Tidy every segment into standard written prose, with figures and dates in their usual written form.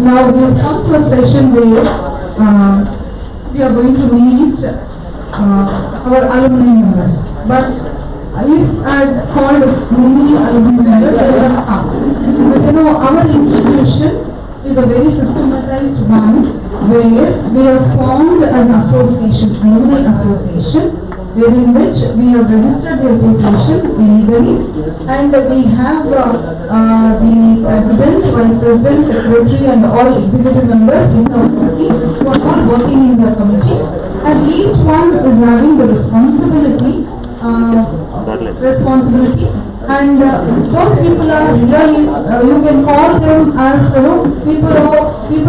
Now we have come to a session where we are going to meet our alumni members. But if I had called many alumni members, they would have come. But our institution is a very systematized one where we have formed an association, alumni association, wherein which we have registered the association legally, and we have the president, vice president, secretary, and all executive members in our committee who are all working in the committee, and each one is having the responsibility. And those people are really, you can call them as people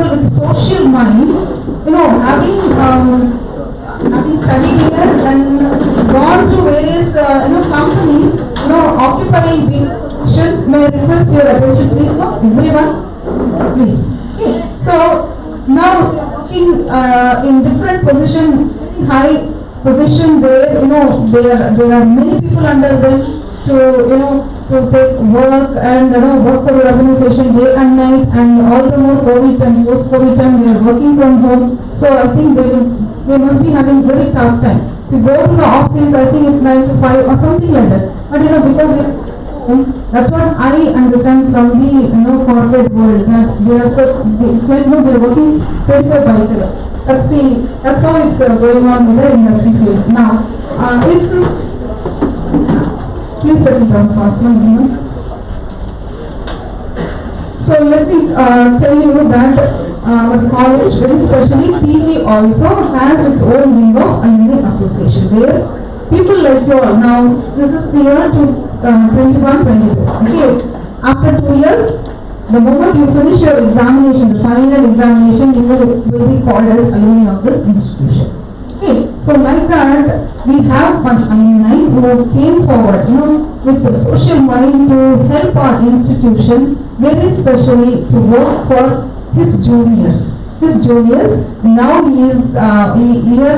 with social mind, having studied here and gone to various companies, occupying big positions. May I request your attention, please, everyone, please. Okay. So now in different position, very high position where there are many people under them to take work and work for the organization day and night, and all the more COVID and post-COVID time they are working from home. So I think they must be having very tough time. If you go to the office, I think it's 9 to 5 or something like that. But because that's what I understand from the corporate world, that they are it's like they're working 24/7. That's how it's going on in the industry field. Now, please settle down fast, So let me tell you that our college, very specially PG, also has its own wing of alumni association where people like you all. Now, this is the year to 21-22. Okay, after 2 years, the moment you finish your examination, the final examination, you will be called as alumni of this institution. Okay, so like that, we have one alumni who came forward, with the social mind to help our institution, very specially to work for his juniors. Now he is here,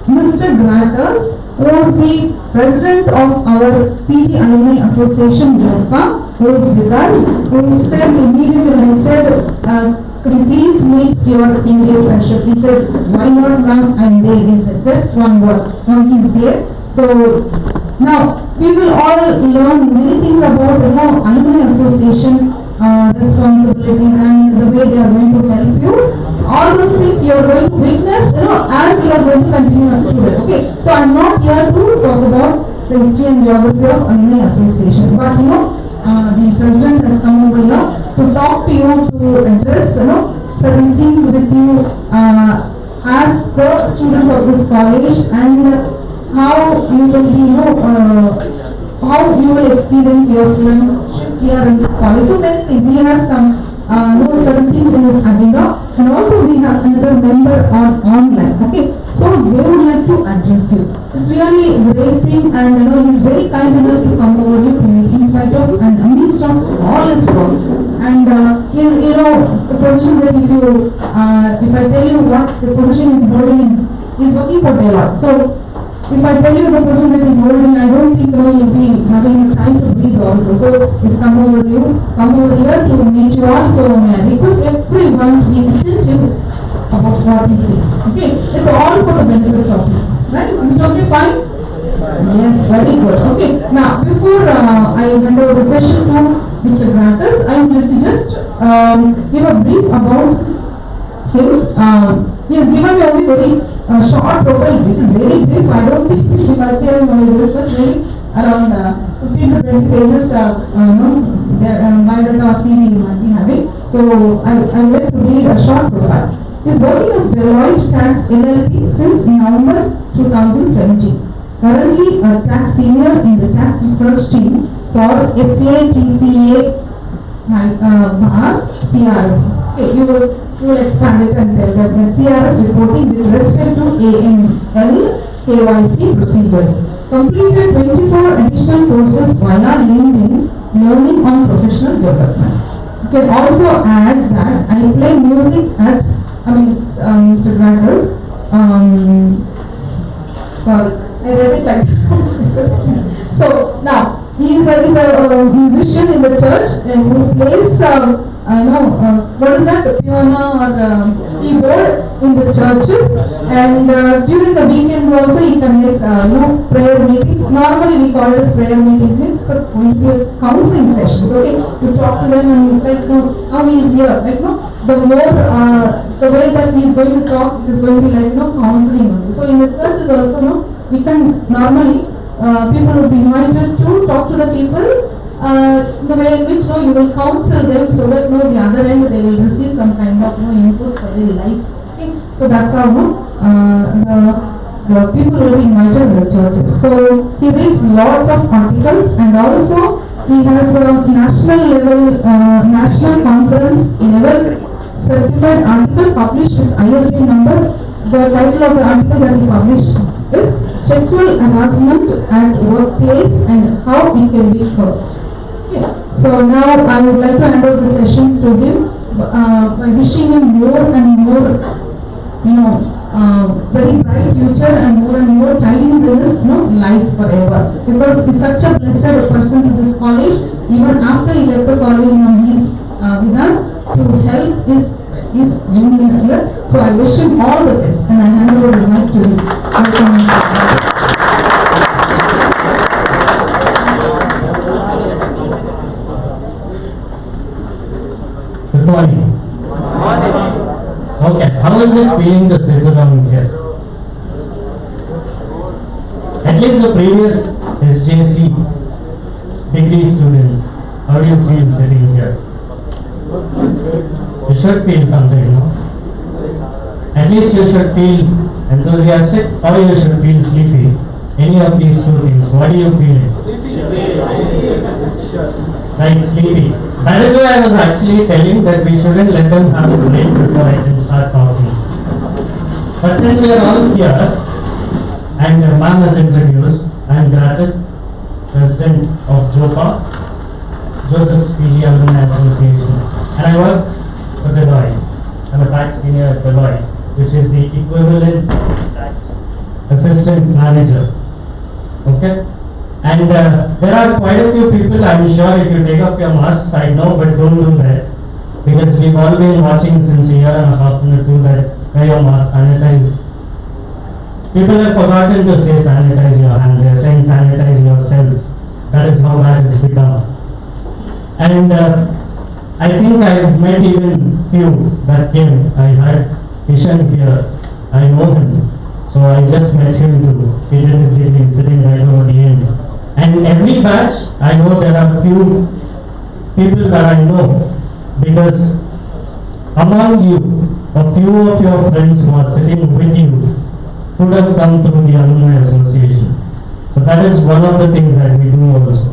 Mr. Gratas, who is the president of our PG Alumni Association, JOFA, who is with us, who said immediately when I said, could you please meet your immediate friendship? He said, why not, ma'am? I'm there. He said, just one word. Now he's there. So now we will all learn many things about alumni association responsibilities and the way they are going to help you. All those things you are going to witness, as you are going to continue as a student. Okay. So I'm not here to talk about the history and geography of alumni association, but the president has come over here to talk to you, to address certain things with you as the students of this college, and how you will be how you will experience your student here in this college. So many things. He has some certain things in his agenda, and also we have another member on online. Okay, so they would like to address you. It's really a great thing, and he's very kind enough to come over here to meet in spite of and amidst of all his works. And the position that if I tell you what the position is holding, he's working for Deloitte. So if I tell you the position that he's holding, I don't think you'll be having time to breathe also. So he's come over here to meet you all. So I request everyone to be attentive about what he says. Okay, it's all for the benefits of you. Right? Is it okay? Fine? Yes, very good. Okay, now before I hand over the session to Mr. Gratas, I would like to just give a brief about him. He has given me only very short profile, which is very brief. I don't think he must have this was very around 15 to 20 pages. Biodata or CV you might be having. So I'm going to read a short profile. He is working as Deloitte Tax LLP since November 2017. Currently a tax senior in the tax research team for FATCA bar CRS. Okay, you will expand it and tell that CRS reporting with respect to AML KYC procedures. Completed 24 additional courses via LinkedIn, learning on professional development. You can also add that I play music at, Mr. Gratas, sorry, I read it like that. So now, he is a musician in the church and who plays, what present piano or keyboard in the churches, and during the weekends also he conducts prayer meetings. Normally we call it as prayer meetings, means the counseling sessions. Okay, to talk to them and how he is here. The more the way that he is going to talk is going to be counseling only. So in the churches also we can normally people will be invited to talk to the people. The way in which you will counsel them so that the other end they will receive some kind of inputs for their life. Okay? So that's how the people will be invited in the churches. So he reads lots of articles, and also he has a national level national conference level certified article published with ISBN number. The title of the article that he published is Sexual Harassment at Workplace and How It Can Be Curbed. So now I would like to hand over the session to him by wishing him more and more, very bright future and more tidings in his life forever. Because he's such a blessed person to this college. Even after he left the college, he is with us to help his juniors here. So I wish him all the best, and I hand over the mic to him. Good morning. Okay, how is it feeling to sit down here? At least the previous SJC degree students, how do you feel sitting here? You should feel something, no? At least you should feel enthusiastic or you should feel sleepy. Any of these two things, what do you feel? Like sleepy. That is why I was actually telling that we shouldn't let them have a break before I can start talking. But since we are all here, and ma'am has introduced, I am Gratis, President of JOPA, Joseph's PG Alumni Association, and I work for Deloitte. I'm a tax senior at Deloitte, which is the equivalent tax assistant manager. Okay? And there are quite a few people, I'm sure if you take off your masks, I know, but don't do that. Because we've all been watching since a year and a half or two that wear your mask, sanitize. People have forgotten to say sanitize your hands, they're saying sanitize yourselves. That is how bad it's become. And I think I've met even few that came. I had Ishan here, I know him. So I just met him too. He did his degree sitting right over the end. And every batch, I know there are few people that I know, because among you, a few of your friends who are sitting with you could have come through the Alumni Association. So that is one of the things that we do also.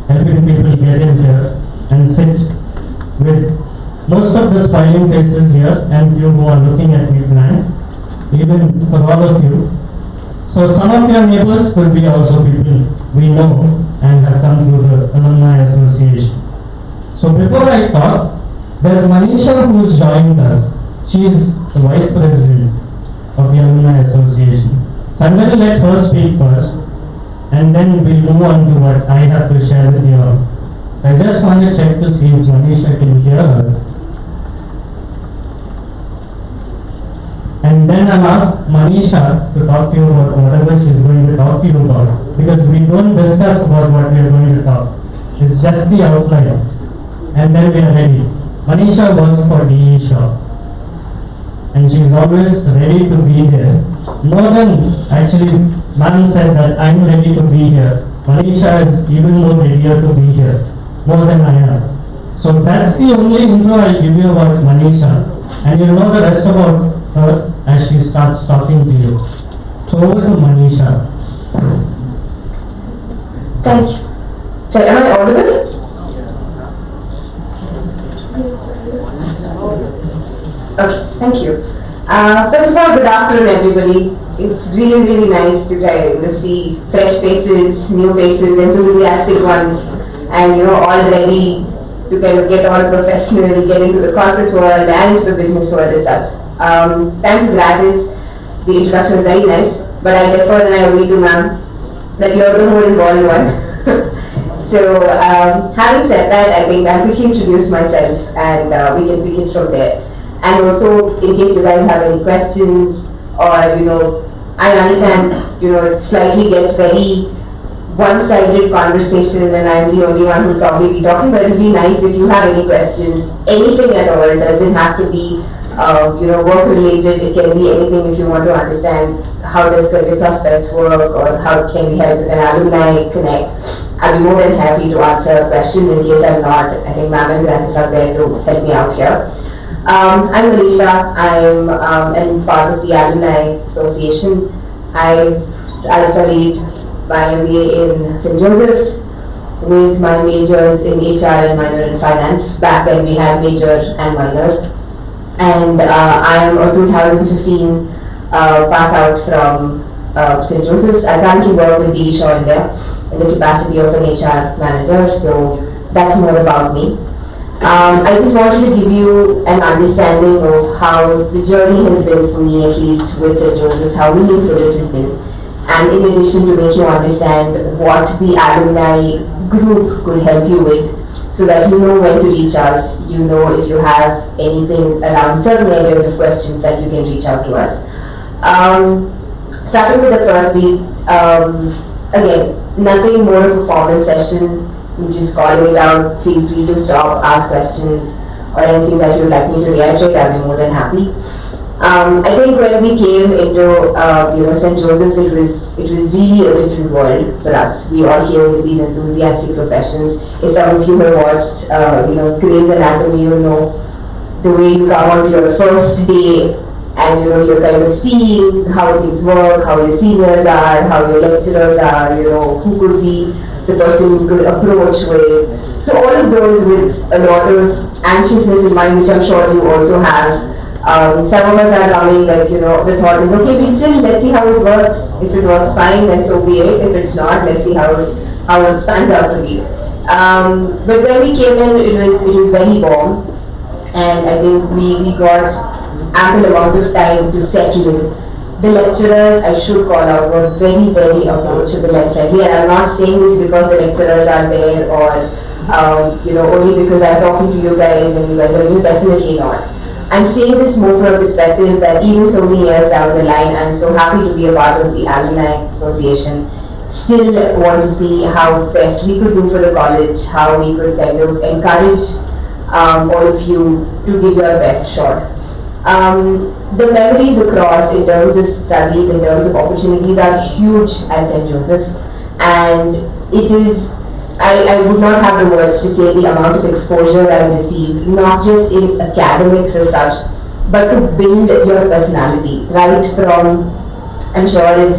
Helping people get in here and sit with most of the smiling faces here and few who are looking at me blank, even for all of you. So some of your neighbors could be also people we know and have come through the Alumni Association. So before I talk, there's Manisha who's joined us. She's the Vice President of the Alumni Association. So I'm going to let her speak first, and then we'll move on to what I have to share with you all. So I just want to check to see if Manisha can hear us. And then I'll ask Manisha to talk to you about whatever she's going to talk to you about. Because we don't discuss about what we are going to talk. It's just the outline. And then we are ready. Manisha works for DE Shaw. And she's always ready to be there. More than, actually, Madam said that I'm ready to be here. Manisha is even more readier to be here. More than I am. So that's the only intro I'll give you about Manisha. And you'll know the rest about her as she starts talking to you. So over to Manisha. Thanks. So am I audible? Okay, thank you. First of all, good afternoon everybody. It's really nice to see fresh faces, new faces, enthusiastic ones, and all ready to get all professional, get into the corporate world and into the business world as such. Thank you, Gratis. The introduction is very nice, but I defer and I agree to ma'am that you're the more involved one. So, having said that, I think I'll quickly introduce myself and we can pick it from there. And also, in case you guys have any questions or, I understand, it slightly gets very one-sided conversation and I'm the only one who'll probably be talking, but it'd be nice if you have any questions, anything at all. It doesn't have to be, work-related. It can be anything if you want to understand how does career prospects work or how can we help with an alumni connect. I'll be more than happy to answer questions in case I'm not. I think Ma'am and Grant is out there to help me out here. I'm Manisha. I'm and part of the Alumni Association. I studied my MBA in St. Joseph's with my majors in HR and minor in finance. Back then we had major and minor. And I am a 2015 pass out from St. Joseph's. I currently work with D. Shaw India in the capacity of an HR manager, so that's more about me. I just wanted to give you an understanding of how the journey has been for me, at least with St. Joseph's, how meaningful it has been. And in addition to make you understand what the alumni group could help you with, so that you know when to reach us, you know if you have anything around certain areas of questions that you can reach out to us. Starting with the first beat, again, nothing more of a formal session. I'm just calling it out. Feel free to stop, ask questions, or anything that you'd like me to reiterate. I'll be more than happy. I think when we came into St. Joseph's, it was really a different world for us. We all came with these enthusiastic professions. If some of you have watched Grey's Anatomy, you know the way you come on your first day and you're kind of seeing how things work, how your seniors are, how your lecturers are, who could be the person you could approach with. So all of those with a lot of anxiousness in mind, which I'm sure you also have. Some of us are coming like, the thought is, okay, we'll chill, let's see how it works. If it works fine, then so be it. If it's not, let's see how it stands out to be. But when we came in, it was very warm. And I think we got ample amount of time to settle in. The lecturers, I should call out, were very, very approachable and friendly. And I'm not saying this because the lecturers are there or, only because I'm talking to you guys and you guys are new, definitely not. I'm saying this more from a perspective that even so many years down the line, I'm so happy to be a part of the Alumni Association. Still want to see how best we could do for the college, how we could kind of encourage all of you to give your best shot. The memories across in terms of studies, in terms of opportunities are huge at St. Joseph's, and it is, I would not have the words to say the amount of exposure I received, not just in academics as such, but to build your personality, right from, I'm sure if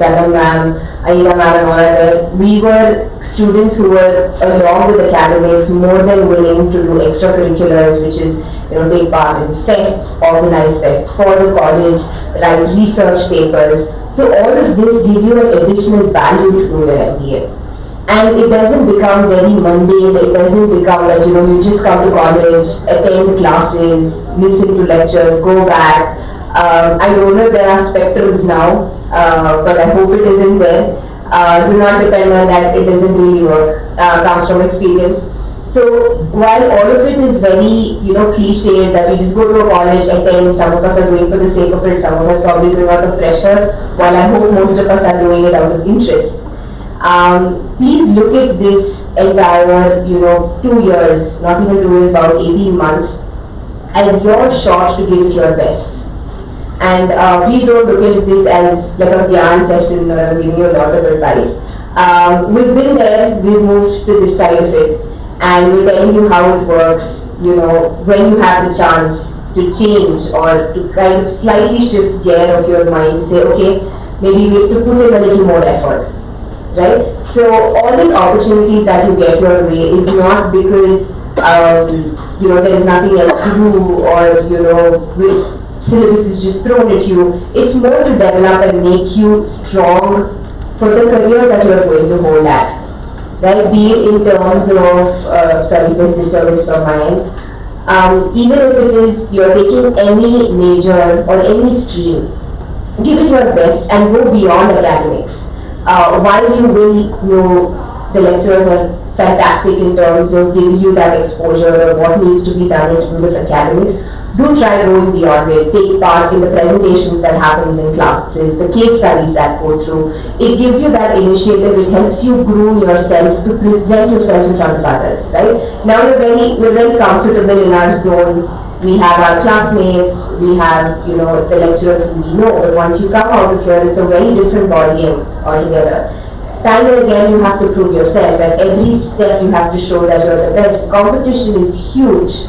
Dhanam ma'am, Aida ma'am and all are there, we were students who were, along with academics, more than willing to do extracurriculars, which is, take part in fests, organize fests for the college, write research papers. So all of this give you an additional value to your MBA. And it doesn't become very mundane, it doesn't become like, you just come to college, attend classes, listen to lectures, go back. I don't know if there are spectrums now, but I hope it isn't there. Do not depend on that, it doesn't really work, comes from experience. So while all of it is very, cliched that we just go to a college, attend, some of us are doing for the sake of it, some of us probably doing out of pressure, while I hope most of us are doing it out of interest. Please look at this entire, 2 years, not even 2 years, about 18 months, as your shot to give it your best. And please don't look at this as like a Gyan session or giving you a lot of advice. We've been there, we've moved to this side of it, and we're telling you how it works, when you have the chance to change or to kind of slightly shift gear of your mind to say, okay, maybe we have to put in a little more effort. Right? So all these opportunities that you get your way is not because there is nothing else to do or with syllabus is just thrown at you. It's more to develop and make you strong for the career that you are going to hold at. Right? Be it in terms of sorry, there's disturbance from my end. Even if it is you're taking any major or any stream, give it your best and go beyond academics. While you will know the lecturers are fantastic in terms of giving you that exposure or what needs to be done in terms of academics, do try going beyond it. Take part in the presentations that happens in classes, the case studies that go through. It gives you that initiative. It helps you groom yourself to present yourself in front of others. Right now, we're very comfortable in our zone. We have our classmates, we have the lecturers who we know. But once you come out of here, it's a very different ballgame altogether. Time and again, you have to prove yourself. At every step, you have to show that you're the best. Competition is huge.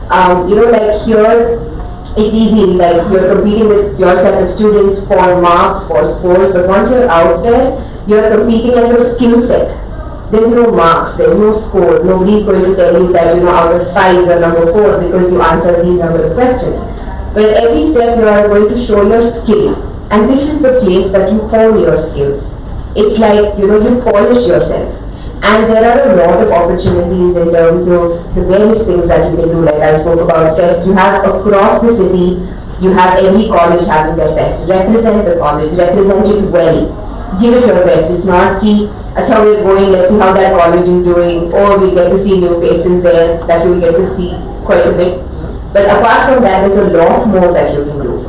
Like here, it's easy, like you're competing with your set of students for marks, for scores, but once you're out there, you're competing at your skill set. There's no marks, there's no score. Nobody's going to tell you that, out of 5 you're number 4 because you answered these number of questions. But at every step, you are going to show your skill. And this is the place that you hone your skills. It's like, you polish yourself. And there are a lot of opportunities in terms of the various things that you can do. Like I spoke about fest, you have across the city, you have every college having their fest. Represent the college, represent it well. Give it your best. It's not key, that's how we're going, let's see how that college is doing, or we get to see new faces there that you will get to see quite a bit. But apart from that, there's a lot more that you can do.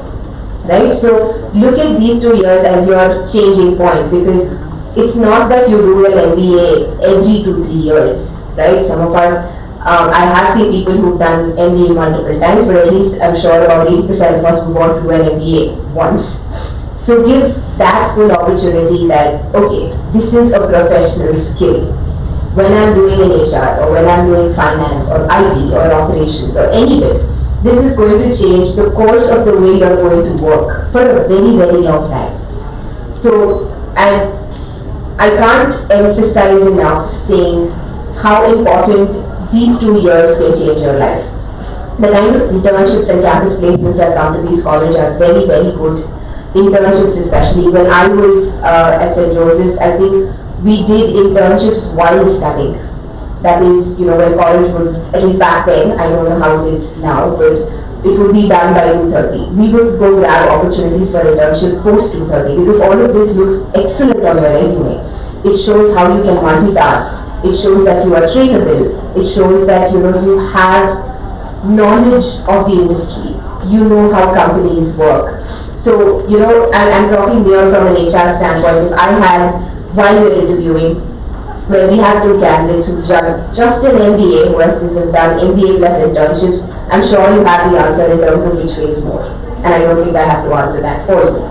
Right? So look at these 2 years as your changing point, because it's not that you do an MBA every 2-3 years, right? Some of us, I have seen people who've done MBA multiple times, but at least I'm sure about 80% of us would want to do an MBA once. So give that full opportunity that, okay, this is a professional skill. When I'm doing an HR, or when I'm doing finance, or IT, or operations, or any bit, this is going to change the course of the way you're going to work for a very, very long time. So, and I can't emphasize enough saying how important these 2 years can change your life. The kind of internships and campus placements that come to these colleges are very, very good. Internships especially. When I was at St. Joseph's, I think we did internships while studying. That is, when college would, at least back then, I don't know how it is now, but it would be done by 2:30. We would go grab opportunities for internship post 2:30 because all of this looks excellent on your resume. It shows how you can multitask. It shows that you are trainable. It shows that you have knowledge of the industry. You know how companies work. So, I'm talking here from an HR standpoint. If I had, while we're interviewing, where we have 2 candidates who've done just an MBA versus have done MBA plus internships, I'm sure you have the answer in terms of which way is more. And I don't think I have to answer that for you.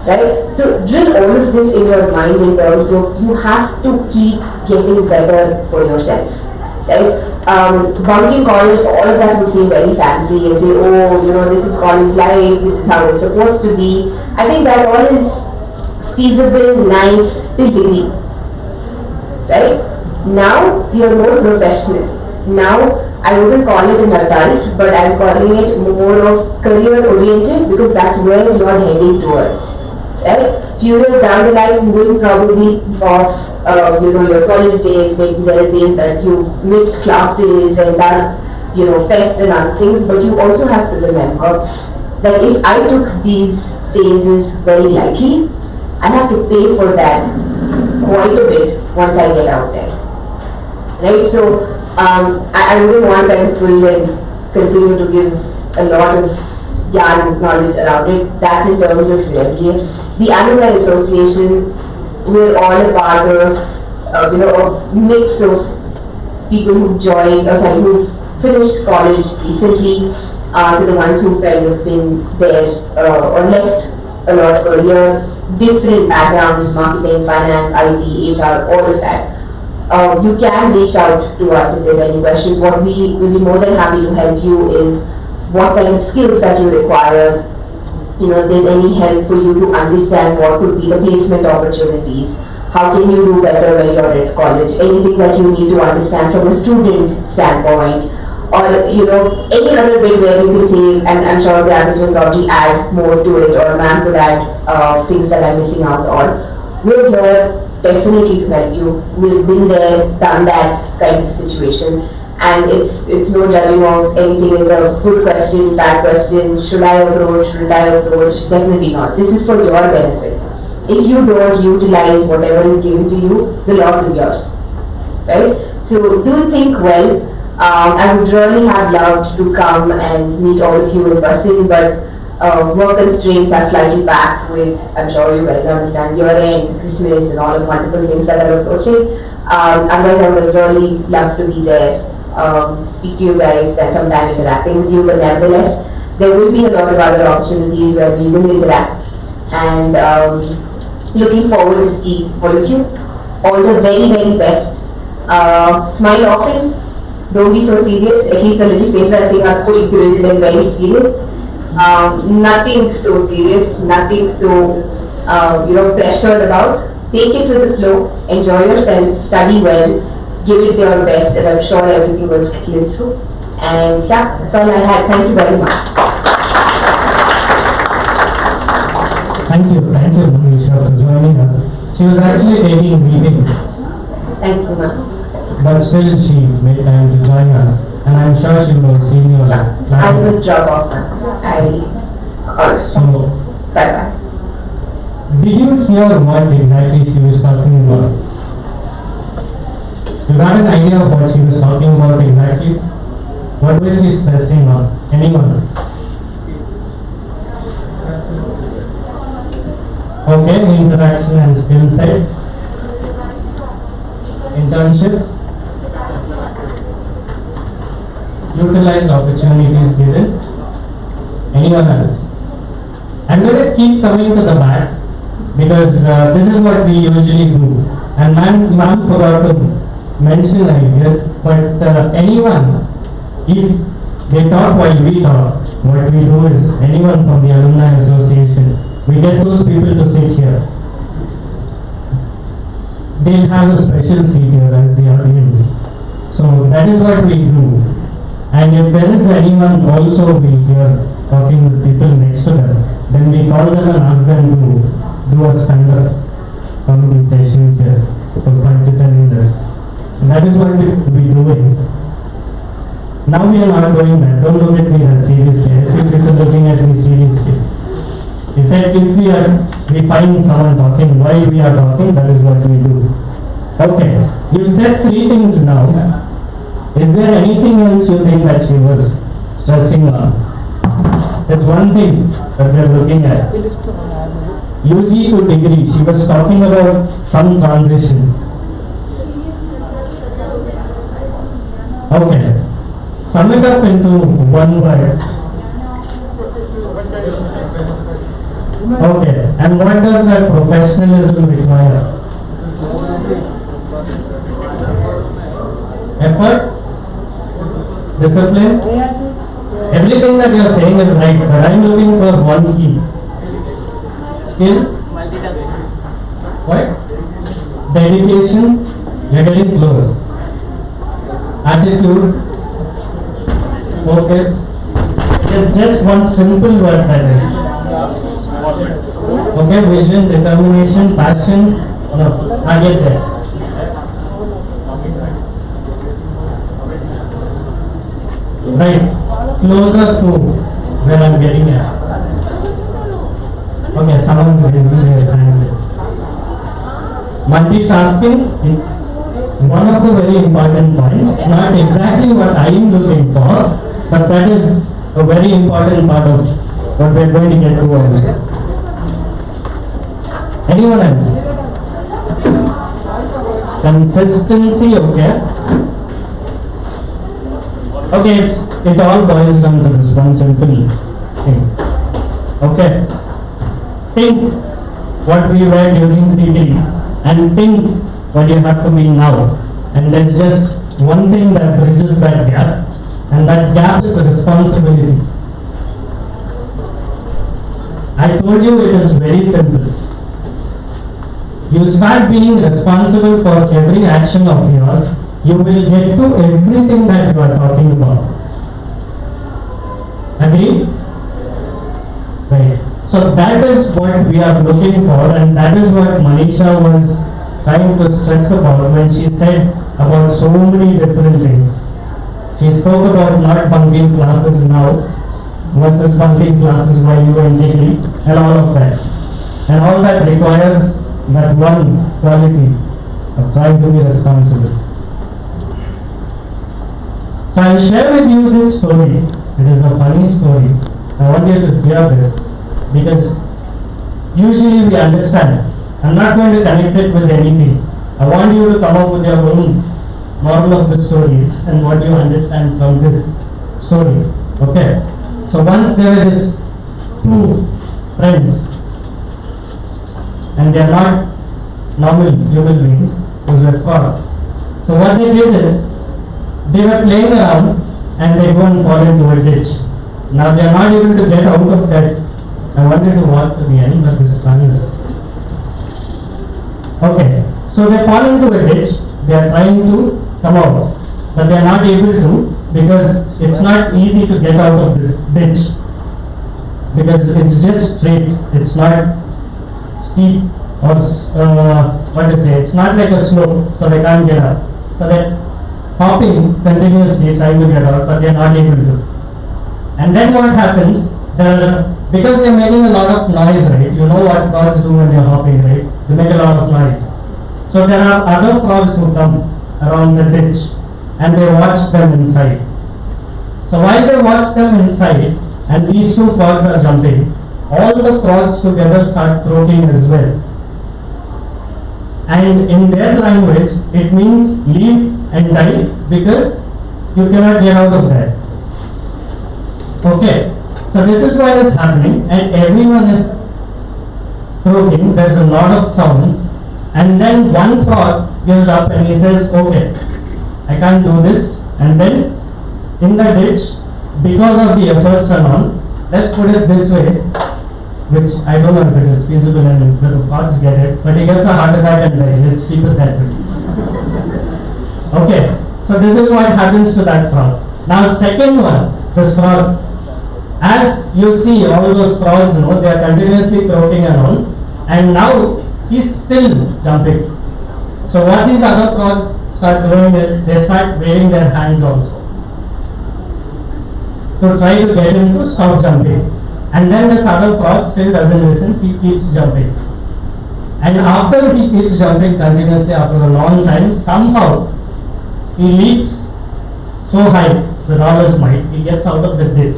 Right? So drill all of this in your mind in terms of you have to keep getting better for yourself. Right? Bunking college, all of that would seem very fancy and say, oh, this is college life, this is how it's supposed to be. I think that all is feasible, nice, till degree. Right? Now you're more professional. Now I wouldn't call it an adult, but I'm calling it more of career oriented because that's where you're heading towards. Right? Few years down the line, you will probably off your college days, maybe there are days that you missed classes and done fests and other things, but you also have to remember that if I took these phases very lightly, I have to pay for that quite a bit once I get out there. Right? So I wouldn't want that to pull and continue to give a lot of yarn knowledge around it. That's in terms of UMBA. The Alumni Association, we're all a part of a mix of people who joined, who finished college recently, to the ones who kind of been there or left a lot earlier, different backgrounds, marketing, finance, IT, HR, all of that. You can reach out to us if there's any questions. What we will be more than happy to help you is what kind of skills that you require. If there's any help for you to understand what could be the placement opportunities. How can you do better when you're at college? Anything that you need to understand from a student standpoint. Or, any other bit where you can say, and I'm sure Gladys will probably add more to it, or ma'am could add things that I'm missing out on. We're here definitely to help you. We've been there, done that kind of situation. And it's no judging of anything is a good question, bad question, should I approach, definitely not. This is for your benefit. If you don't utilize whatever is given to you, the loss is yours. Right? So do think well. I would really have loved to come and meet all of you in person, but work constraints are slightly back with, I'm sure you guys understand, year-end, Christmas, and all the wonderful things that are approaching. Otherwise, I would really love to be there, speak to you guys, spend some time interacting with you, but nevertheless, there will be a lot of other opportunities where we will interact. And looking forward to see all of you. All the very, very best. Smile often. Don't be so serious. At least the little faces are saying are fully grilled and very serious. Nothing so serious, nothing so pressured about. Take it with the flow, enjoy yourself, study well, give it your best, and I'm sure everything will settle through. And yeah, that's all I had. Thank you very much. Thank you, Manisha, for joining us. She was actually taking meetings, Thank you, ma'am. but still she made time to join us, and I'm sure she will see you I later. will drop off, ma'am. So, Bye bye. did you hear what exactly she was talking about? You got an idea of what she was talking about exactly? What was she stressing on? Anyone? Okay, interaction and skill set. Internships. Utilize opportunities given. Anyone else? I'm going to keep coming to the back because this is what we usually do. And ma'am forgot to mention, I guess, but anyone, if they talk while we talk, what we do is anyone from the Alumni Association, we get those people to sit here. They'll have a special seat here as the audience. So that is what we do. And if there is anyone also be here talking with people next to them, then we call them and ask them to do a stand-up comedy session here for 5 to 10 minutes. So that is what we'll be doing. Now we are not doing that. Don't look at me that seriously. I see people looking at me seriously. He said if we find someone talking while we are talking, that is what we do. Okay, you said 3 things now. Is there anything else you think that she was stressing on? There's one thing that we're looking at. UG to degree, she was talking about some transition. Okay, sum it up into one word. Okay, and what does that professionalism require? Effort? Discipline? Everything that you're saying is right, but I'm looking for one key. Skill? What? Dedication? You're getting close. Attitude? Focus? It's just one simple word that is. Okay, vision, determination, passion. No, I get there. Right, closer to where I'm getting at. Okay, someone's raising their hand. Multitasking, one of the very important points, not exactly what I am looking for, but that is a very important part of what we're going to get to also. Anyone else? Consistency, okay. Okay, it all boils down to this one simple thing. Okay. Think what we were during degree and think what you have to be now. And there's just one thing that bridges that gap, and that gap is responsibility. I told you it is very simple. You start being responsible for every action of yours, you will get to everything that you are talking about. Agree? Right. So that is what we are looking for, and that is what Manisha was trying to stress about when she said about so many different things. She spoke about not bunking classes now versus bunking classes while you were in degree and all of that. And all that requires that one quality of trying to be responsible. So I'll share with you this story. It is a funny story. I want you to hear this because usually we understand. I'm not going to connect it with anything. I want you to come up with your own moral of the stories and what you understand from this story. Okay. So once there were these two friends, and they are not normal human beings, those were frogs. So what they did is, they were playing around and they go and fall into a ditch. Now they are not able to get out of that. I wanted to walk to the end, but this is funny. Okay, so they fall into a ditch. They are trying to come out, but they are not able to because it's not easy to get out of the ditch because it's just straight. It's not steep or what to say. It's not like a slope, so they can't get up. So they're hopping continuously trying to get out, but they're not able to. And then what happens? Because they're making a lot of noise, right? You know what frogs do when they're hopping, right? They make a lot of noise. So there are other frogs who come around the ditch and they watch them inside. So while they watch them inside and these two frogs are jumping, all the frogs together start croaking as well. And in their language, it means leave and die because you cannot get out of there. Okay, so this is what is happening and everyone is croaking. There's a lot of sound and then one frog gives up and he says, okay, I can't do this. And then in the ditch, because of the efforts and all, let's put it this way, which I don't know if it is feasible and the frogs get it, but he gets a heart attack and dies. Let's keep it that way. Okay, so this is what happens to that frog. Now second one, this frog, as you see all those frogs, they are continuously croaking and all, and now he's still jumping. So what these other frogs start doing is, they start waving their hands also to try to get him to stop jumping. And then this other frog still doesn't listen, he keeps jumping. And after he keeps jumping continuously after a long time, somehow he leaps so high with all his might, he gets out of the ditch.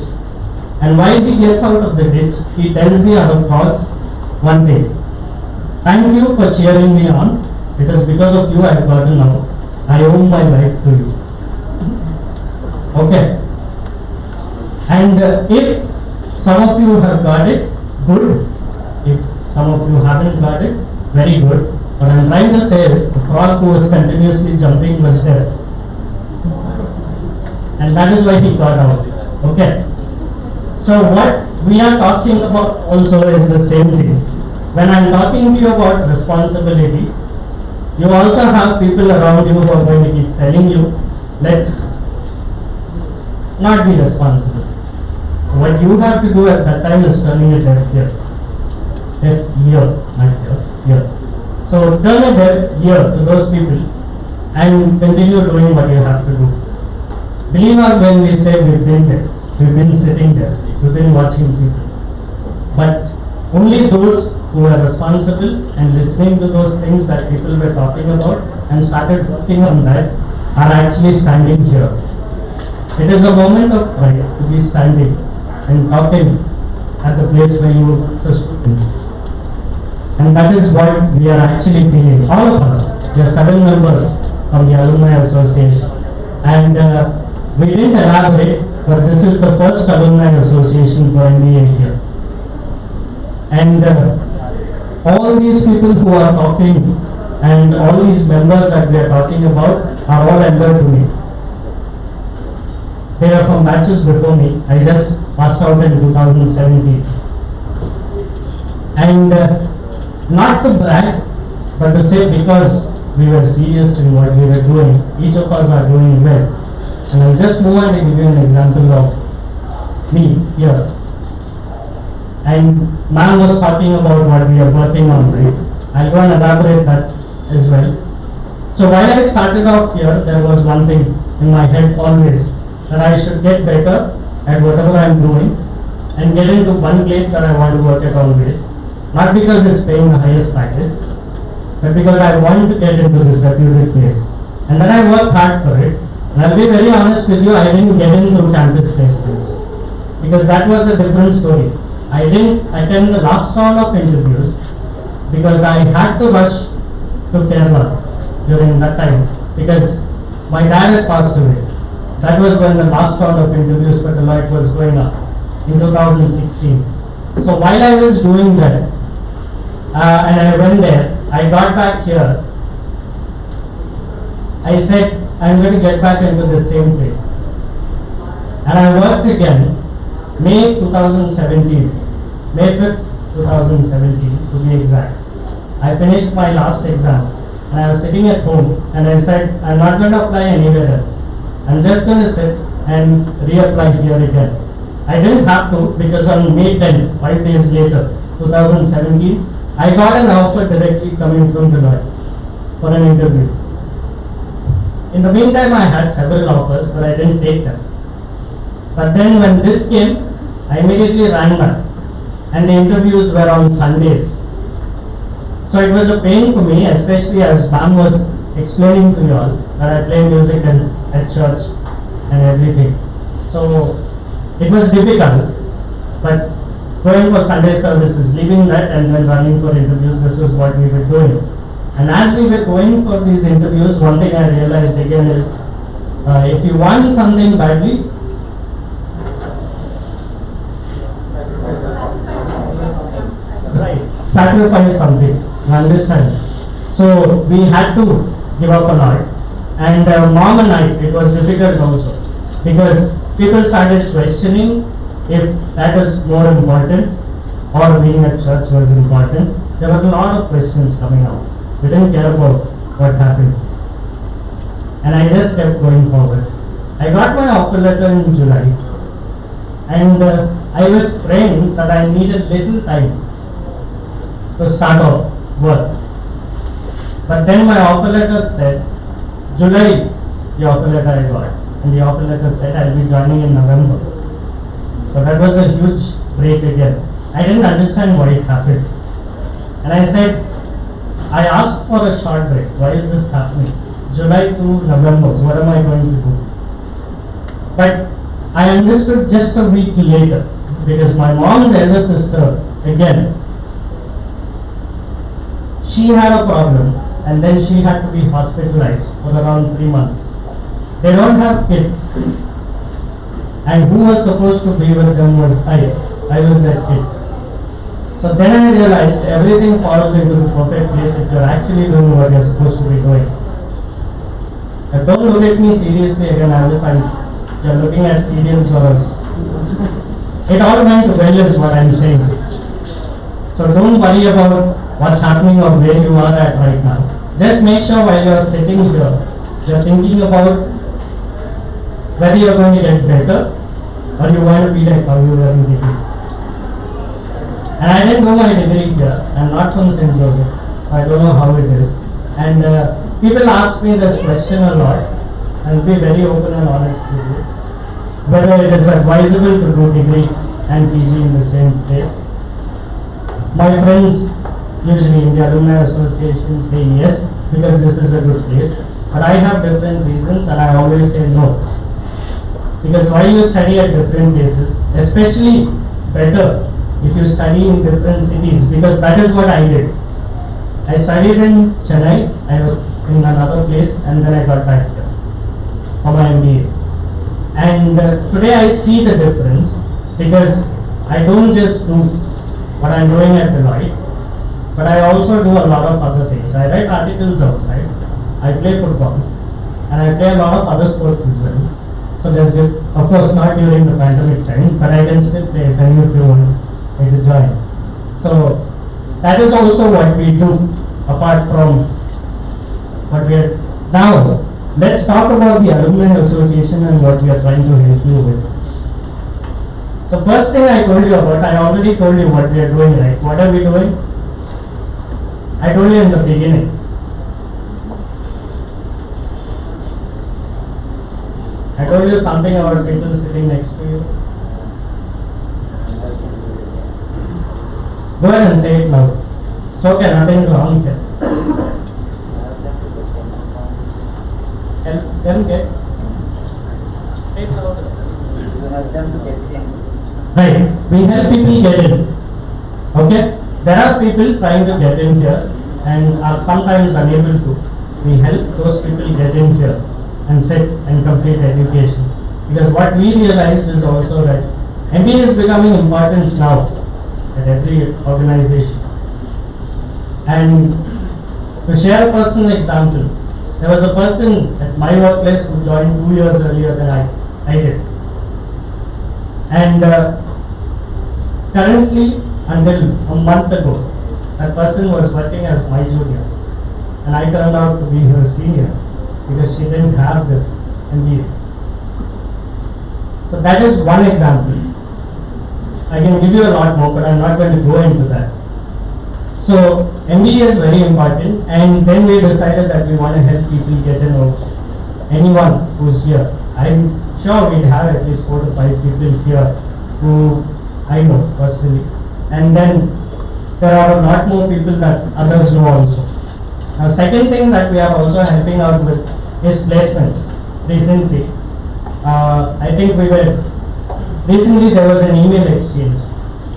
And while he gets out of the ditch, he tells the other frogs one thing. Thank you for cheering me on. It is because of you I have gotten out. I owe my life to you. Okay. And if some of you have got it, good. If some of you haven't got it, very good. What I am trying to say is, the frog who was continuously jumping was there. And that is why he got out. Okay. So what we are talking about also is the same thing. When I am talking to you about responsibility, you also have people around you who are going to keep telling you, let's not be responsible. What you have to do at that time is turning a deaf ear. Deaf ear, not ear. So turn a deaf ear to those people and continue doing what you have to do. Believe us when we say we've been there, we've been sitting there, we've been watching people. But only those who are responsible and listening to those things that people were talking about and started working on that are actually standing here. It is a moment of pride to be standing and talking at the place where you first stood. And that is what we are actually feeling. All of us, we are 7 members of the Alumni Association. And we didn't elaborate, but this is the first Alumni Association for MBA here. And all these people who are talking and all these members that we are talking about are all elder to me. They are from batches before me. I just passed out in 2017. And not to brag, but to say because we were serious in what we were doing, each of us are doing well. And I just move on to give you an example of me here. And ma'am was talking about what we are working on, right? I'll go and elaborate that as well. So while I started off here, there was one thing in my head always, that I should get better at whatever I am doing and get into one place that I want to work at always. Not because it's paying the highest package, but because I want to get into this reputed place. And then I worked hard for it. And I'll be very honest with you, I didn't get into campus placements because that was a different story. I didn't attend the last round of interviews because I had to rush to Kerala during that time because my dad had passed away. That was when the last round of interviews for Deloitte was going up in 2016. So while I was doing that, and I went there, I got back here. I said, I'm going to get back into the same place. And I worked again, May 2017, May 5th, 2017 to be exact. I finished my last exam and I was sitting at home and I said, I'm not going to apply anywhere else. I'm just going to sit and reapply here again. I didn't have to because on May 10, 5 days later, 2017, I got an offer directly coming from Deloitte for an interview. In the meantime, I had several offers, but I didn't take them. But then when this came, I immediately ran back, and the interviews were on Sundays. So it was a pain for me, especially as Bam was explaining to you all that I play music at church and everything. So it was difficult, but going for Sunday services, leaving that and then running for interviews, this was what we were doing. And as we were going for these interviews, one thing I realized again is, if you want something badly, right, sacrifice something, you understand? So we had to give up a lot. And mom and I, it was difficult also, because people started questioning if that was more important or being at church was important. There were a lot of questions coming out. We didn't care about what happened. And I just kept going forward. I got my offer letter in July. And I was praying that I needed little time to start off work. But then my offer letter said, July, the offer letter I got. And the offer letter said I'll be joining in November. So that was a huge break again. I didn't understand why it happened. And I said, I asked for a short break. Why is this happening? July to November, what am I going to do? But I understood just a week later, because my mom's elder sister, again, she had a problem and then she had to be hospitalized for around 3 months. They don't have kids. And who was supposed to be with them was I. I was that kid. So then I realized everything falls into the perfect place if you're actually doing what you're supposed to be doing. But don't look at me seriously again as if you're looking at serials or it all went well is what I'm saying. So don't worry about what's happening or where you are at right now. Just make sure while you're sitting here, you're thinking about whether you're going to get better or you want to be like how you were in degree. And I didn't do my degree here. I'm not from St. Joseph. I don't know how it is. And people ask me this question a lot. I'll be very open and honest with you. Whether it is advisable to do degree and PG in the same place. My friends usually in the Alumni Association say yes, because this is a good place. But I have different reasons and I always say no. Because while you study at different places, especially better if you study in different cities, because that is what I did. I studied in Chennai, I was in another place, and then I got back here for my MBA. And today I see the difference, because I don't just do what I'm doing at Deloitte, but I also do a lot of other things. I write articles outside, I play football, and I play a lot of other sports as well. So there's, of course, not during the pandemic time, but I can still play if any of you want to join. So that is also what we do, apart from what we are. Now, let's talk about the Alumni Association and what we are trying to help you with. The first thing I told you about, I already told you what we are doing, right? What are we doing? I told you in the beginning. I told you something about people sitting next to you. Go ahead and say it loud. It's okay, nothing's wrong here. Can get? help people get in. Okay? There are people trying to get in here and are sometimes unable to. We help those people get in here and sit and complete education. Because what we realized is also that MBA is becoming important now at every organization. And to share a personal example, there was a person at my workplace who joined 2 years earlier than I did. And currently, until a month ago, that person was working as my junior. And I turned out to be her senior because she didn't have this MBA. So that is one example. I can give you a lot more, but I'm not going to go into that. So MBA is very important, and then we decided that we want to help people get in also. Anyone who's here. I'm sure we'd have at least 4 to 5 people here who I know personally. And then there are a lot more people that others know also. Now, second thing that we are also helping out with is placements. Recently, I think recently there was an email exchange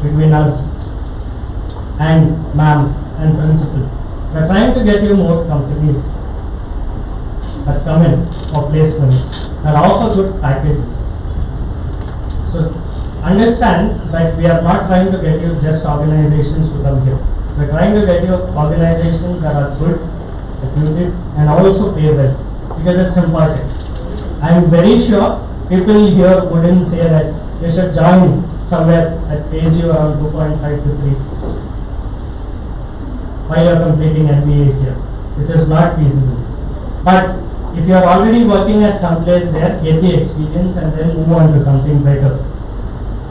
between us and ma'am and principal. We are trying to get you more companies that come in for placements that offer good packages. So understand that we are not trying to get you just organizations to come here. We are trying to get you organizations that are good, reputed, and also pay well, because it's important. I am very sure people here wouldn't say that you should join somewhere that pays you around 2.5 to 3 while you are completing MBA here, which is not feasible. But if you are already working at some place there, get the experience and then move on to something better.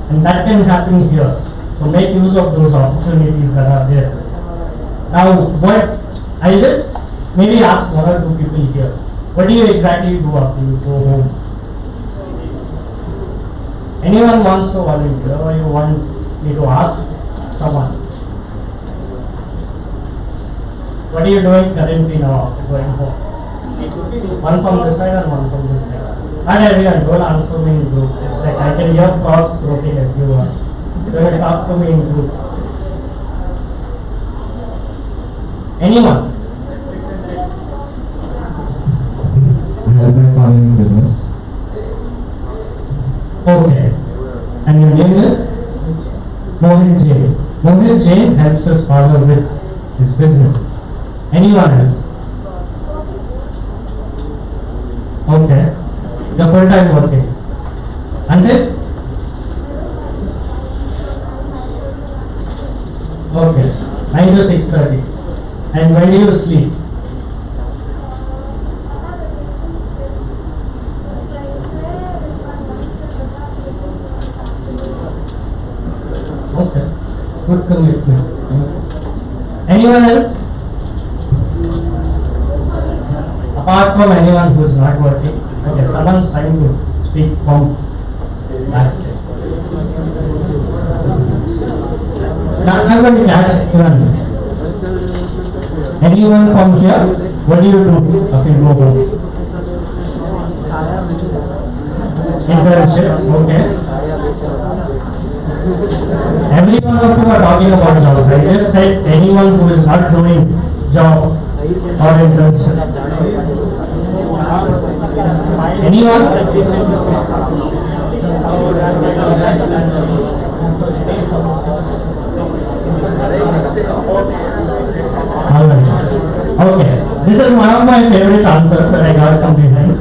And that can happen here. So make use of those opportunities that are there. Now, what I'll just maybe ask 1 or 2 people here. What do you exactly do after you go home? Anyone wants to volunteer, or you want me to ask someone? What are you doing currently now after going home? One from this side and one from this side. Not everyone, don't answer me in groups. It's like I can hear frogs croaking if you want. Don't talk to me in groups. Anyone? I have my farming business. Okay. And your name is? Mohan Jain. Mohan Jain helps his father with his business. Anyone else? Okay. You're full-time working. Until? Okay. 9 to 6:30. And when do you sleep? Okay. Good commitment. Anyone else? Apart from anyone who is not working. Okay, someone's trying to speak from that. Now I'm going to catch one. Anyone from here? What do you do after you go home? Internship, okay. Everyone of you are talking about jobs. I just said anyone who is not doing job or internship. Anyone? Alright. Okay. This is one of my favorite answers that I got from behind.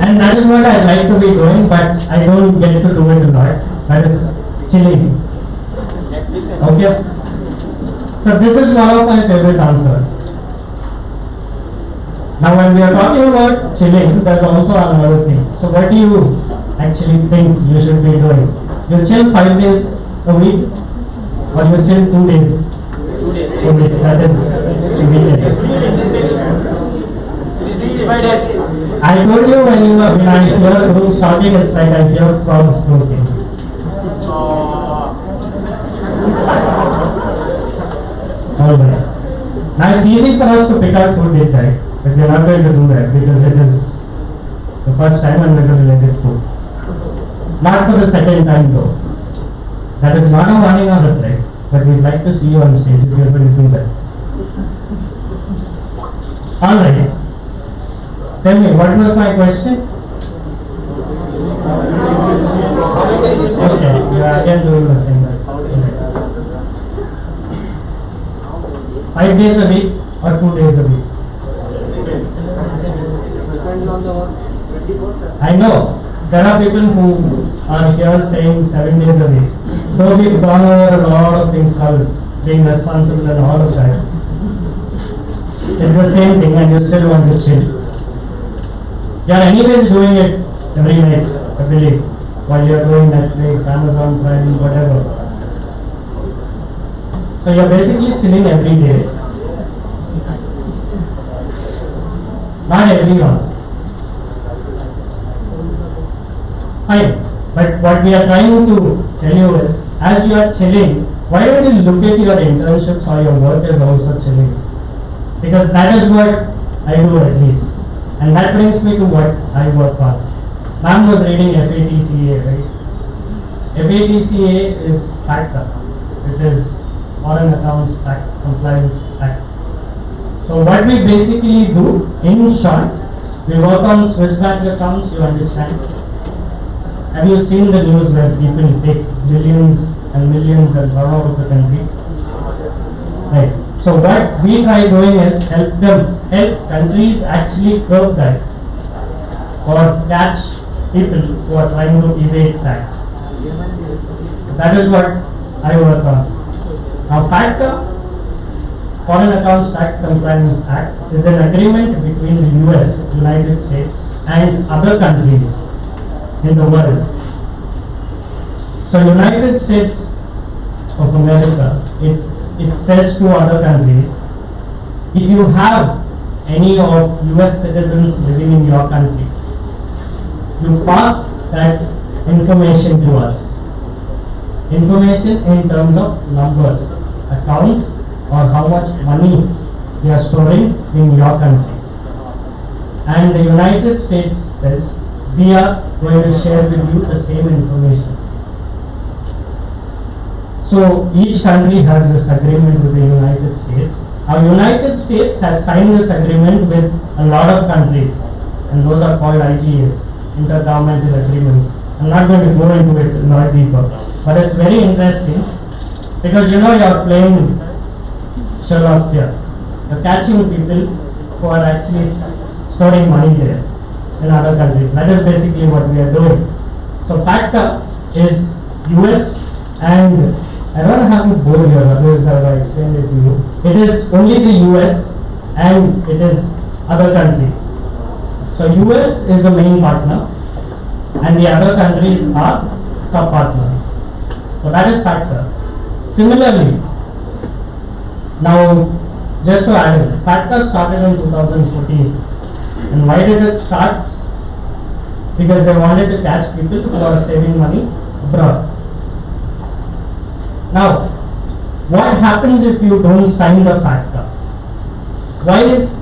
And that is what I like to be doing, but I don't get to do it a lot. That is chilling. Okay? So this is one of my favorite answers. Now when we are talking about chilling, there's also another thing. So what do you actually think you should be doing? You chill 5 days a week, or you chill 2 days a week? That is the weekend. I told you when I hear rooms talking, it's like I hear frogs croaking. Alright. Now it's easy for us to pick out food date, right? But we are not going to do that because it is the first time and we're going to let it go. Not for the second time though. That is not a warning or a threat, but we'd like to see you on stage if you're going to do that. Alright. Tell me, what was my question? Okay, you are again doing the same. Okay. 5 days a week or 2 days a week? I know. There are people who are here saying 7 days a week. Though we've gone over a lot of things called being responsible and all of that. It's the same thing and you still want to chill. You are anyways doing it every night, I believe, while you are doing Netflix, Amazon Prime, whatever. So you are basically chilling every day. Not everyone. Fine. But what we are trying to tell you is, as you are chilling, why don't you look at your internships or your work as also chilling? Because that is what I do at least. And that brings me to what I work on. Ma'am was reading FATCA, right? FATCA is FATCA. It is Foreign Accounts Tax Compliance Act. So what we basically do, in short, we work on Swiss bank accounts, you understand. Have you seen the news where people take billions and millions and run out of the country? Right. So what we try doing is help countries actually curb that or catch people who are trying to evade tax. That is what I work on. Now FATCA, Foreign Accounts Tax Compliance Act, is an agreement between the US, United States, and other countries in the world. So United States of America, it says to other countries, if you have any of US citizens living in your country, you pass that information to us. Information in terms of numbers, accounts, or how much money they are storing in your country. And the United States says, we are going to share with you the same information. So each country has this agreement with the United States. Our United States has signed this agreement with a lot of countries, and those are called IGAs, intergovernmental agreements. I'm not going to go into it a lot deeper, but it's very interesting because you know you're playing Sherlock here. You're catching people who are actually storing money there in other countries. That is basically what we are doing. So FATCA is US, and I don't have to bore here, otherwise I will explain it to you. It is only the US and it is other countries. So US is the main partner and the other countries are sub-partners. So that is FATCA. Similarly, now just to add in, FATCA started in 2014. And why did it start? Because they wanted to catch people who are saving money abroad. Now, what happens if you don't sign the FATCA? Why is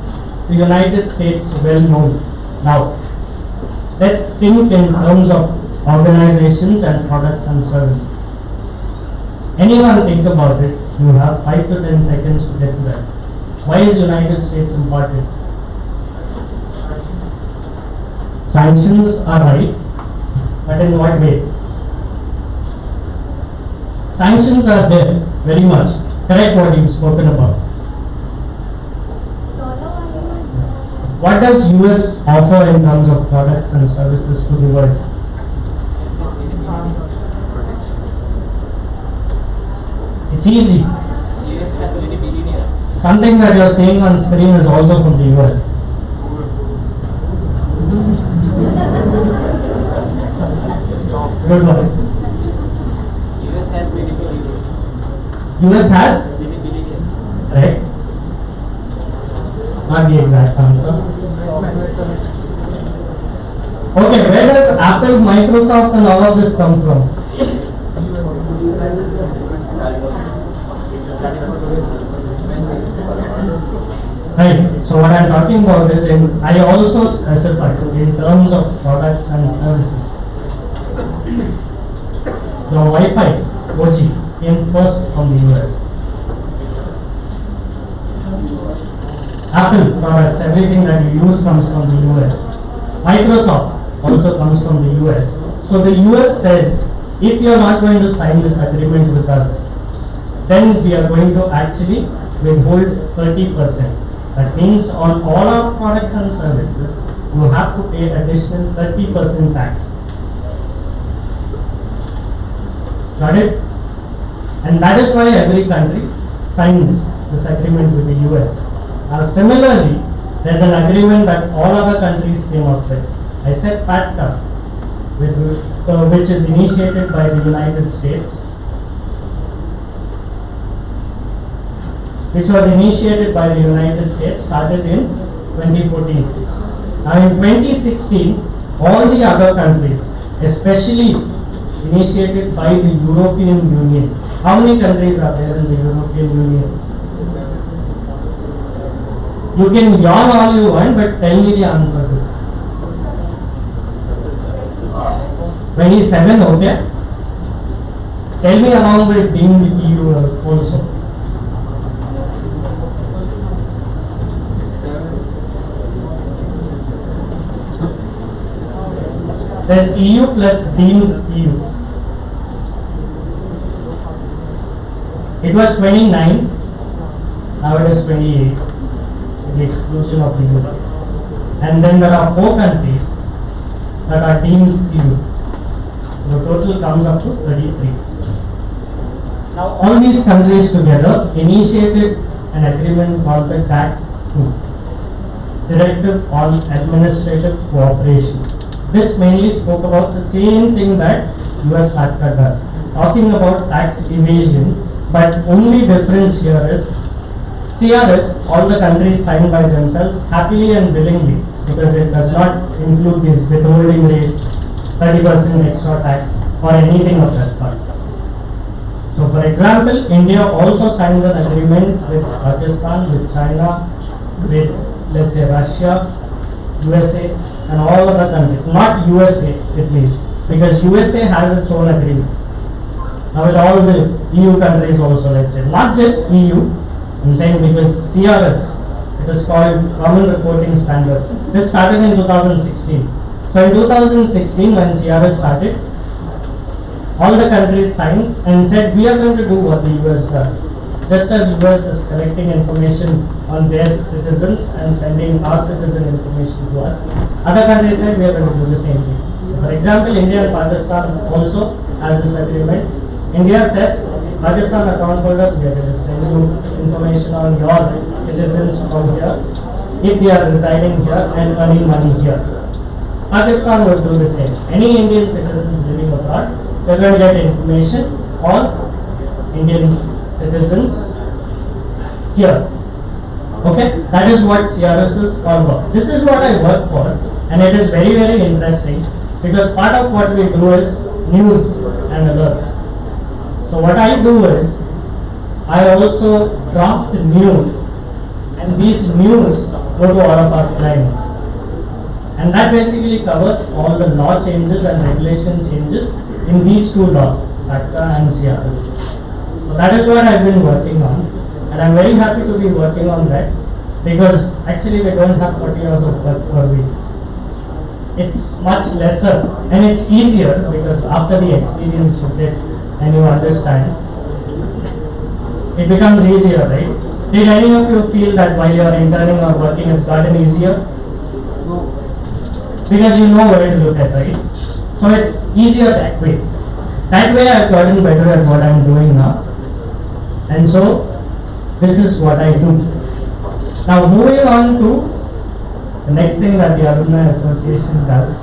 the United States well known? Now, let's think in terms of organizations and products and services. Anyone think about it? You have 5 to 10 seconds to get to that. Why is United States important? Sanctions are right, but in what way? Sanctions are there, very much. Correct what you've spoken about. What does US offer in terms of products and services to the world? It's easy. Something that you're seeing on screen is also from the US. Good one. US has? Right? Not the exact answer. Okay, where does Apple, Microsoft and all of this come from? Right, so what I'm talking about is I also specify in terms of products and services. The Wi-Fi OG came first from the US. Apple products, everything that you use comes from the US. Microsoft also comes from the US. So the US says, if you are not going to sign this agreement with us, then we are going to actually withhold 30%. That means on all our products and services, you have to pay additional 30% tax. Got it? And that is why every country signs this agreement with the US. Now similarly, there is an agreement that all other countries came up with. I said FATCA, which is initiated by the United States, started in 2014. Now in 2016, all the other countries, especially initiated by the European Union. How many countries are there in the European Union? You can yawn all you want, but tell me the answer to it. 27, okay? Tell me along with being the EU also. There's EU plus being EU. It was 29, now it is 28, with the exclusion of the euro. And then there are 4 countries that are deemed EU. The total comes up to 33. Now all these countries together initiated an agreement called the DAC2, Directive on Administrative Cooperation. This mainly spoke about the same thing that US FATCA does, talking about tax evasion, but only difference here is CRS, all the countries signed by themselves happily and willingly, because it does not include these withholding rates, 30% extra tax or anything of that sort. So for example, India also signs an agreement with Pakistan, with China, with let's say Russia, USA and all other countries, not USA at least, because USA has its own agreement. Now with all the EU countries also, let's say, not just EU, I'm saying because CRS, it is called Common Reporting Standards. This started in 2016. So in 2016 when CRS started, all the countries signed and said we are going to do what the US does. Just as US is collecting information on their citizens and sending our citizen information to us, other countries said we are going to do the same thing. For example, India and Pakistan also has this agreement. India says, Pakistan account holders, we are going to send you information on your citizens from here if they are residing here and earning money here. Pakistan would do the same. Any Indian citizens living abroad, they are going to get information on Indian citizens here. Okay, that is what CRS is all about. This is what I work for, and it is very, very interesting because part of what we do is news and alerts. So what I do is I also draft news, and these news go to all of our clients, and that basically covers all the law changes and regulation changes in these 2 laws, FATCA and CRS. So that is what I've been working on, and I'm very happy to be working on that because actually we don't have 40 hours of work per week. It's much lesser and it's easier because after the experience you get and you understand, it becomes easier, right? Did any of you feel that while you are interning or working it's gotten easier? Because you know where to look at, right? So it's easier that way. That way I've gotten better at what I'm doing now. And so this is what I do. Now moving on to the next thing that the Alumni Association does.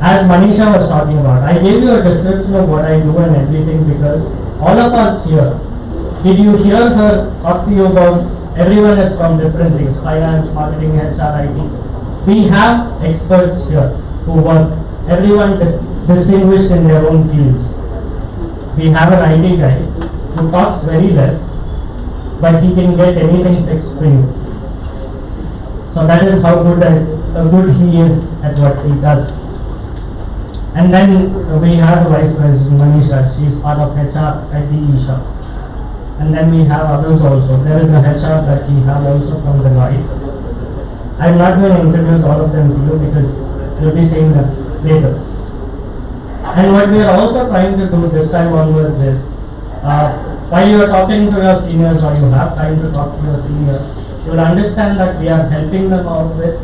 As Manisha was talking about, I gave you a description of what I do and everything because all of us here, did you hear her talk to you about everyone is from different things, finance, marketing, HR, IT. We have experts here who work, everyone distinguished in their own fields. We have an IT guy who talks very less, but he can get anything fixed for you. So that is how good he is at what he does. And then we have the Vice President Manisha, she is part of HR at the Isha. And then we have others also. There is a HR that we have also from the right. I'm not going to introduce all of them to you because you'll be seeing them later. And what we are also trying to do this time onwards is, while you are talking to your seniors or you have time to talk to your seniors, you will understand that we are helping them out with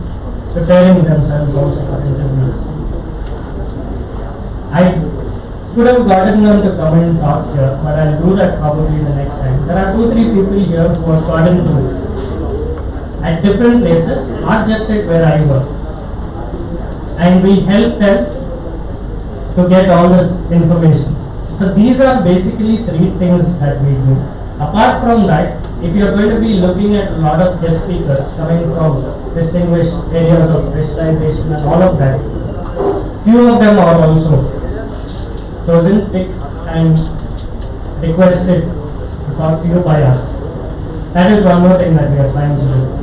preparing themselves also for interviews. I could have gotten them to come and talk here, but I'll do that probably the next time. There are 2-3 people here who have gotten to at different places, not just at where I work. And we help them to get all this information. So these are basically 3 things that we do. Apart from that, if you are going to be looking at a lot of guest speakers coming from distinguished areas of specialization and all of that, few of them are also chosen, picked and requested to talk to you by us. That is one more thing that we are trying to do.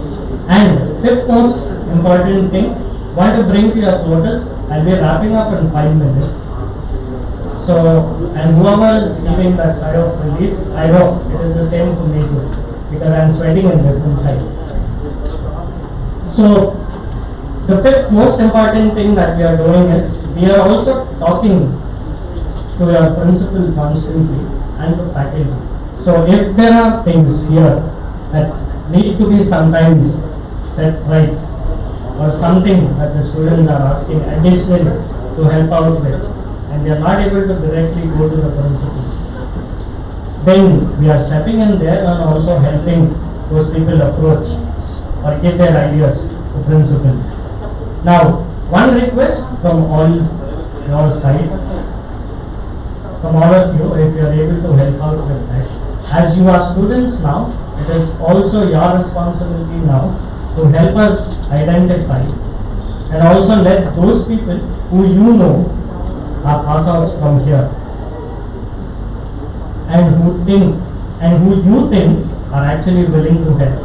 And 5th most important thing, want to bring to your notice, I'll be wrapping up in 5 minutes. So, and whoever is leaving that side of the leaf, I know it is the same for me too, because I am sweating in this inside. So, the 5th most important thing that we are doing is, we are also talking to your principal constantly and to faculty. So, if there are things here that need to be sometimes set right, or something that the students are asking additionally to help out with, and we are not able to directly go to the principal, then we are stepping in there and also helping those people approach or give their ideas to principal. Now, one request from all your side, from all of you, if you are able to help out with that. As you are students now, it is also your responsibility now to help us identify and also let those people who you know are pass outs from here and who you think are actually willing to help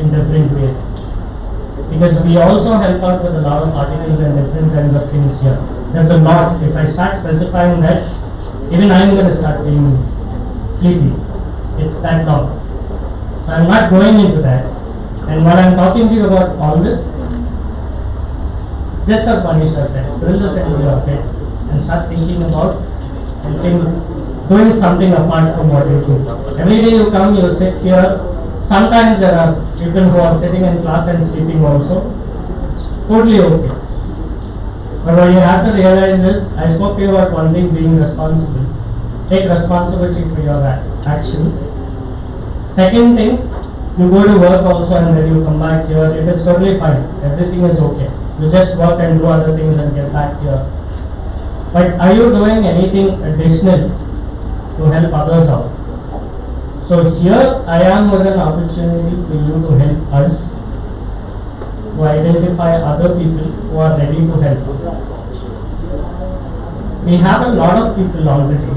in different ways. Because we also help out with a lot of articles and different kinds of things here. There's a lot. If I start specifying that, even I'm going to start being sleepy. It's that long. So I'm not going into that. And when I'm talking to you about all this, just as Manisha said, drill this into your head and start thinking about doing something apart from what you do. Every day you come, you sit here. Sometimes there are people who are sitting in class and sleeping also. It's totally okay. But what you have to realize is, I spoke to you about one thing, being responsible. Take responsibility for your actions. Second thing, you go to work also and then you come back here, it is totally fine. Everything is okay. You just work and do other things and get back here. But are you doing anything additional to help others out? So here I am with an opportunity for you to help us to identify other people who are ready to help us. We have a lot of people already,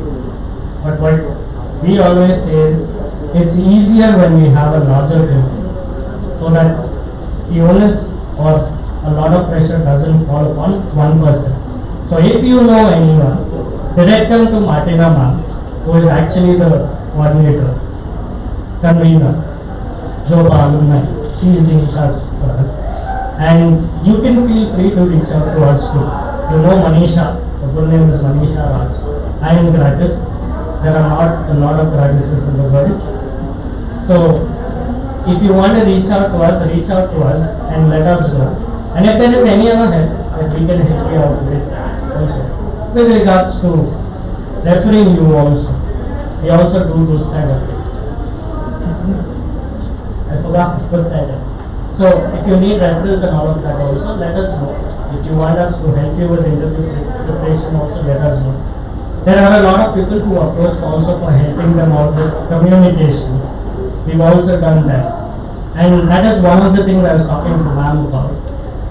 but what we always say is, it's easier when we have a larger group, so that the onus or a lot of pressure doesn't fall upon one person. So if you know anyone, direct them to Martina ma'am, who is actually the coordinator, convener, Joba alumni. She is in charge for us. And you can feel free to reach out to us too. You know Manisha, the full name is Manisha Raj. I am Gratis. There are not a lot of Gratises in the world. So, if you want to reach out to us and let us know. And if there is any other help that we can help you out with also. With regards to referring you also. We also do those kind of things. I forgot to put that in. So, if you need referrals and all of that also, let us know. If you want us to help you with interview preparation also, let us know. There are a lot of people who approached also for helping them out with communication. We've also done that. And that is one of the things I was talking to ma'am about.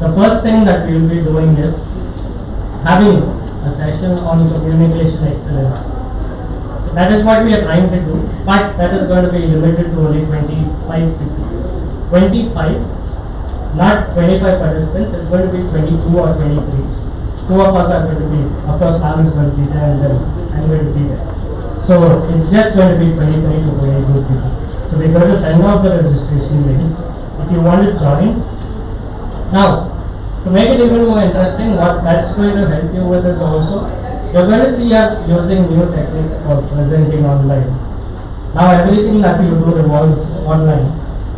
The first thing that we will be doing is having a session on communication excellence. So that is what we are trying to do, but that is going to be limited to only 25 people. 25, not 25 participants, it's going to be 22 or 23. two of us are going to be, of course, Ma'am is going to be there, and then I'm going to be there. So it's just going to be 23 to 22 people. So we're going to send out the registration links if you want to join. Now, to make it even more interesting, what that's going to help you with is also, you're going to see us using new techniques for presenting online. Now everything that you do revolves online.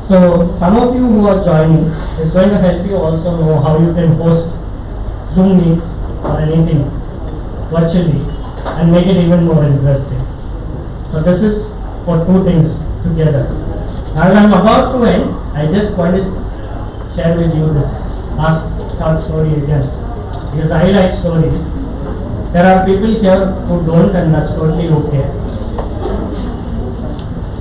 So some of you who are joining is going to help you also know how you can host Zoom meets or anything virtually and make it even more interesting. So this is for two things together. As I'm about to end, I just want to share with you this last short story again, because I like stories. There are people here who don't, and that's totally okay.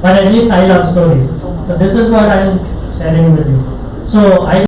But at least I love stories. So this is what I'm sharing with you. So I